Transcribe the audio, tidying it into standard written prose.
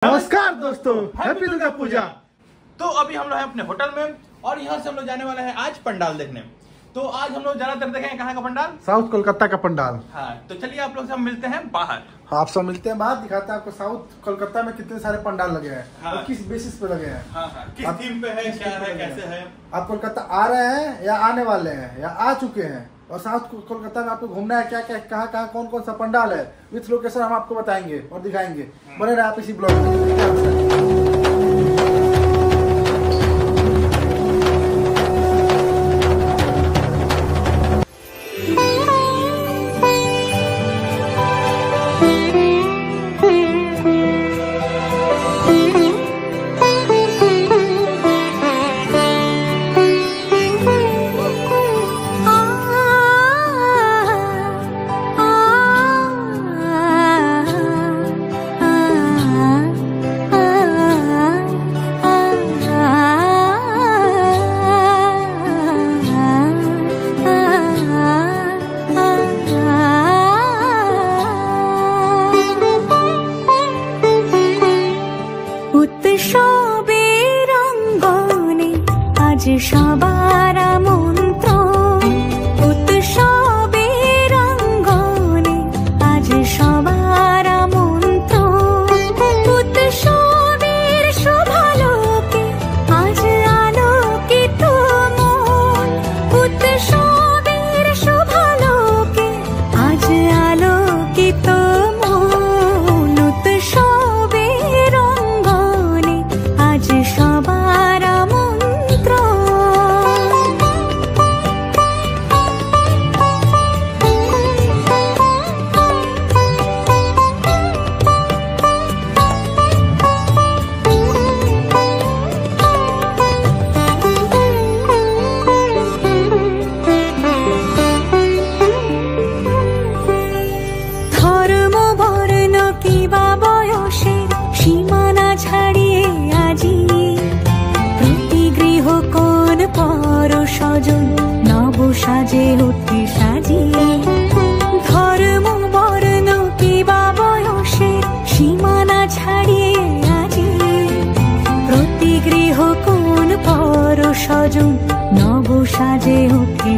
नमस्कार दोस्तों, हैप्पी दुर्गा पूजा। तो अभी हम लोग हैं अपने होटल में और यहाँ से हम लोग जाने वाले हैं आज पंडाल देखने। तो आज हम लोग ज्यादातर देखेंगे कहाँ का पंडाल, साउथ कोलकाता का पंडाल। हाँ, तो चलिए आप लोग से हम मिलते हैं बाहर। आप सब मिलते हैं बाहर, दिखाते हैं आपको साउथ कोलकाता में कितने सारे पंडाल लगे हैं। हाँ। और किस बेसिस पे लगे हैं। हाँ, किस थीम पे है, क्या है, कैसे है। आप कोलकाता आ रहे हैं या आने वाले हैं या आ चुके हैं, और साउथ कोलकाता में आपको घूमना है, क्या क्या कहाँ कौन कौन सा पंडाल है, विथ लोकेशन हम आपको बताएंगे और दिखाएंगे। बने रहे आप इसी ब्लॉग में। সবার আমন্ত্রণ উৎসবের অঙ্গনে, আজ সবার আমন্ত্রণ উৎসবের শোভালোকে, আজ আলোকিত মন উৎসবের শোভালোকে, আজ আলোকিত মন উৎসবের অঙ্গনে, আজ সবার সাজে উঠে সাজিয়ে, ধর্ম বর্ণ কিবা বয়সের সীমানা ছাড়িয়ে আজি, প্রতি গৃহ কোন পর স্বজন নব সাজে উঠে